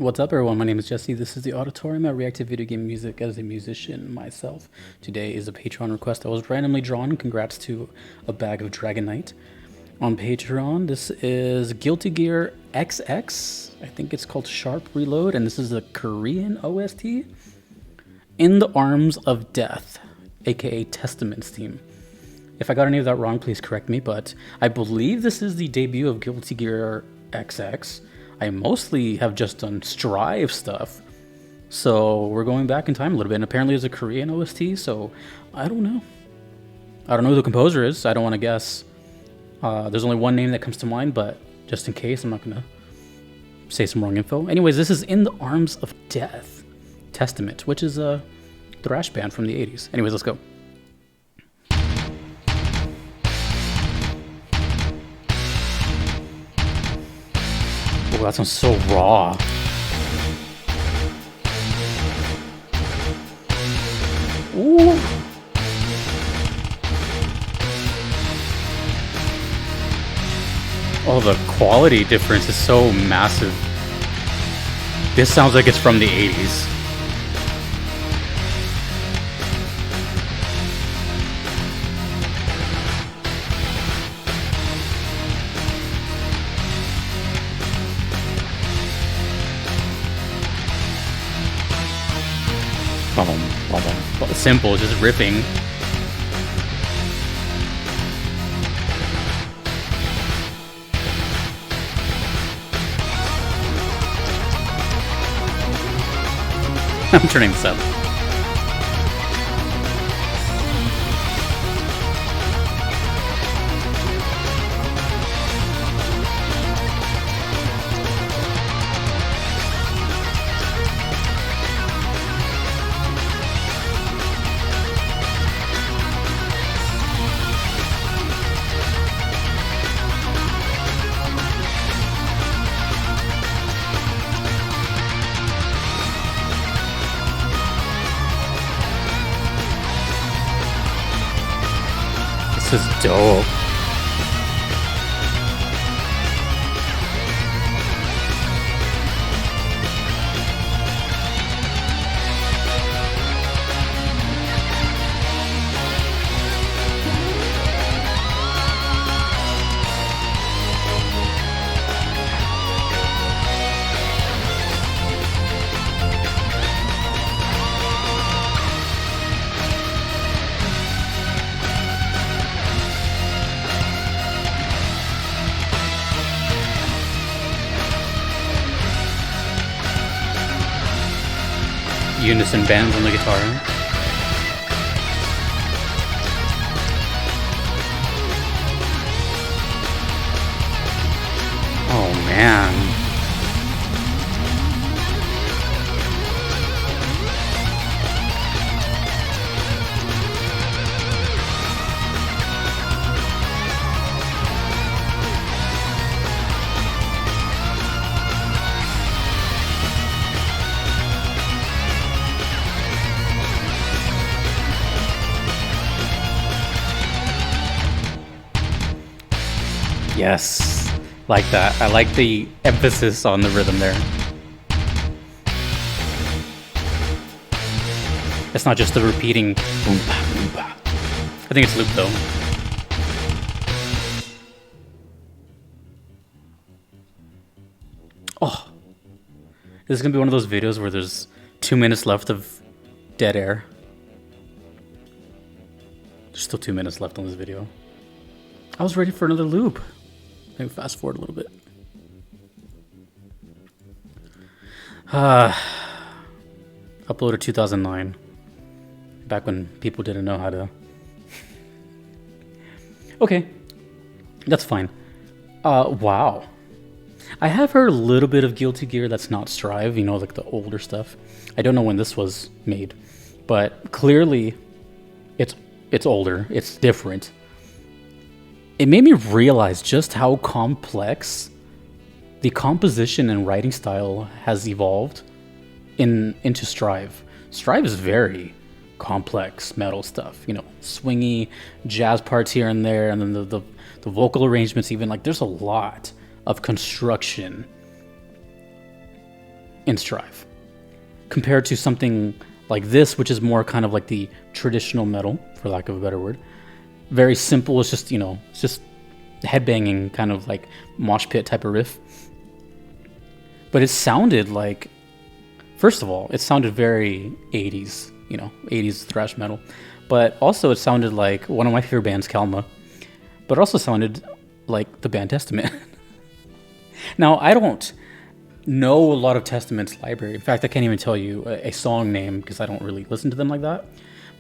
What's up, everyone? My name is Jesse. This is the Auditorium. I react to video game music as a musician myself. Today is a Patreon request that was randomly drawn. Congrats to a bag of dragonite. On Patreon, this is Guilty Gear XX. I think it's called Sharp Reload, and this is a Korean OST. In the Arms of Death, aka Testament's theme. If I got any of that wrong, please correct me, but I believe this is the debut of Guilty Gear XX. I mostly have just done Strive stuff, so we're going back in time a little bit, and apparently it's a Korean OST, so I don't know. I don't know who the composer is, I don't want to guess. There's only one name that comes to mind, but just in case, I'm not going to say some wrong info. Anyways, this is In the Arms of Death, Testament, which is a thrash band from the 80s. Anyways, let's go. Oh, that sounds so raw. Ooh. Oh, the quality difference is so massive. This sounds like it's from the 80s. Simple, just ripping. I'm turning this up. This is dope. Unison bands on the guitar. Oh man. Yes, like that. I like the emphasis on the rhythm there. It's not just the repeating boom ba boom ba. I think it's looped though. Oh, this is gonna be one of those videos where there's 2 minutes left of dead air. There's still 2 minutes left on this video. I was ready for another loop. Maybe fast forward a little bit. Uploaded 2009. Back when people didn't know how to. Okay. That's fine. Wow. I have heard a little bit of Guilty Gear that's not Strive, you know, like the older stuff. I don't know when this was made, but clearly it's older, it's different. It made me realize just how complex the composition and writing style has evolved into Strive. Strive is very complex metal stuff, you know, swingy jazz parts here and there, and then the vocal arrangements even, like there's a lot of construction in Strive, compared to something like this, which is more kind of like the traditional metal, for lack of a better word. Very simple. It's just, it's just headbanging kind of like mosh pit type of riff. But it sounded like, first of all, it sounded very 80s, 80s thrash metal. But also it sounded like one of my favorite bands, Kalma. But it also sounded like the band Testament. Now, I don't know a lot of Testament's library. In fact, I can't even tell you a song name because I don't really listen to them like that.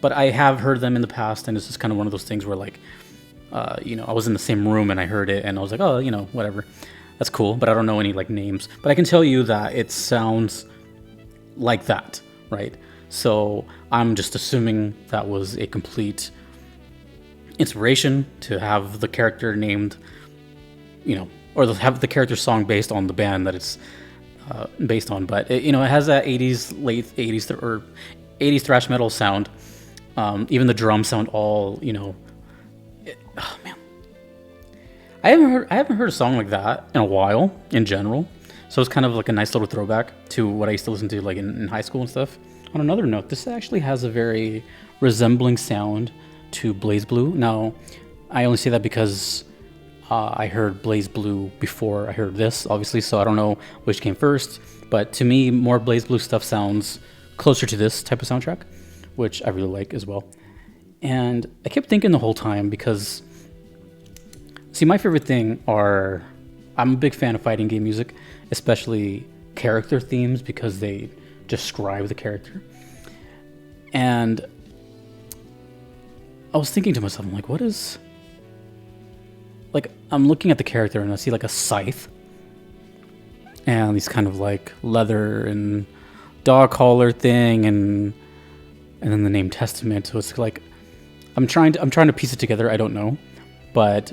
But I have heard them in the past, and it's just kind of one of those things where, like, I was in the same room and I heard it, and I was like, oh, whatever. That's cool, but I don't know any, like, names. But I can tell you that it sounds like that, right? So I'm just assuming that was a complete inspiration to have the character named, or have the character song based on the band that it's based on. But it has that 80s, late 80s or 80s thrash metal sound. Even the drums sound all, oh man, I haven't heard a song like that in a while in general. So it's kind of like a nice little throwback to what I used to listen to like in high school and stuff. On another note, this actually has a very resembling sound to Blaze Blue. Now, I only say that because I heard Blaze Blue before I heard this, obviously, so I don't know which came first. But to me, more Blaze Blue stuff sounds closer to this type of soundtrack, which I really like as well. And I kept thinking the whole time because, see, my favorite thing I'm a big fan of fighting game music, especially character themes because they describe the character. And I was thinking to myself, I'm like, what is... Like, I'm looking at the character and I see like a scythe and these kind of like leather and dog collar thing and then the name Testament. So it's like I'm trying to piece it together. I don't know, but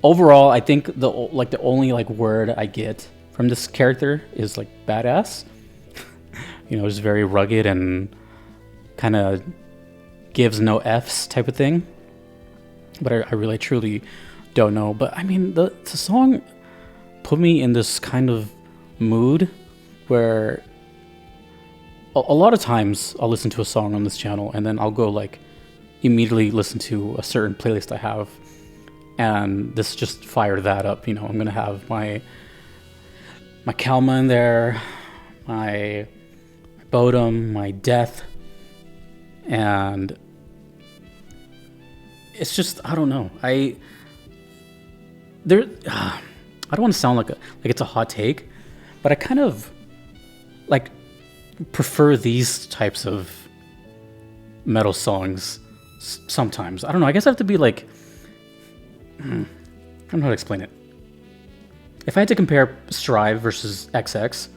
overall, I think the only like word I get from this character is like badass. It's very rugged and kind of gives no F's type of thing. But I really truly don't know. But I mean, the song put me in this kind of mood where a lot of times I'll listen to a song on this channel and then I'll go like immediately listen to a certain playlist I have, and this just fired that up. I'm gonna have my Kalma in there, my Bodum, my Death, and it's just, I don't know. I don't want to sound like it's a hot take, but I kind of like prefer these types of metal songs sometimes. I don't know. I guess I have to be like, I don't know how to explain it. If I had to compare Strive versus XX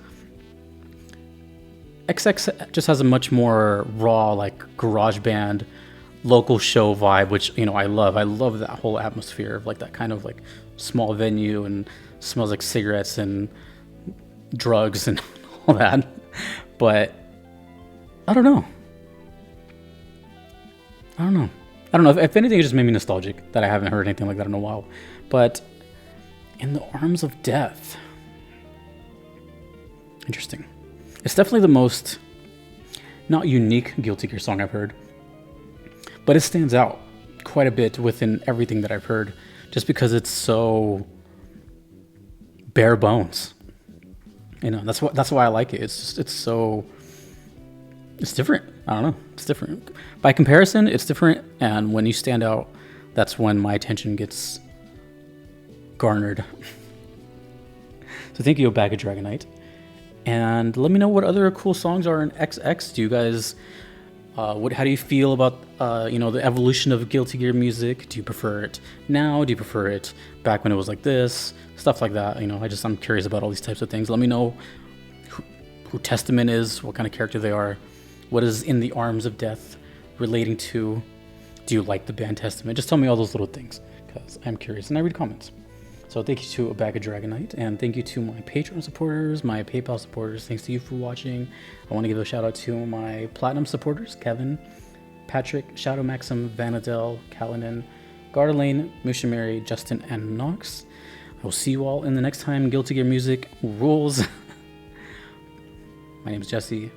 just has a much more raw, like garage band, local show vibe, which I love. I love that whole atmosphere of like that kind of like small venue and smells like cigarettes and drugs and all that. But I don't know. If anything, it just made me nostalgic that I haven't heard anything like that in a while. But In the Arms of Death, interesting. It's definitely the most not unique Guilty Gear song I've heard, but it stands out quite a bit within everything that I've heard, just because it's so bare bones. That's why I like it. It's different. I don't know. It's different. By comparison, it's different. And when you stand out, that's when my attention gets garnered. So thank you, Bag of Dragonite. And let me know what other cool songs are in XX. Do you guys, how do you feel about, the evolution of Guilty Gear music? Do you prefer it now? Do you prefer it back when it was like this? Stuff like that. I'm curious about all these types of things. Let me know who Testament is, what kind of character they are, what is In the Arms of Death relating to. Do you like the band Testament? Just tell me all those little things, because I'm curious and I read comments. So thank you to A Bag of Dragonite, and thank you to my Patreon supporters, my PayPal supporters. Thanks to you for watching. I want to give a shout out to my Platinum supporters, Kevin, Patrick, Shadow Maxim, Vanadel, Kalinin, Gardelane, Mushamary, Justin, and Nox. I will see you all in the next time. Guilty Gear music rules. My name is Jesse.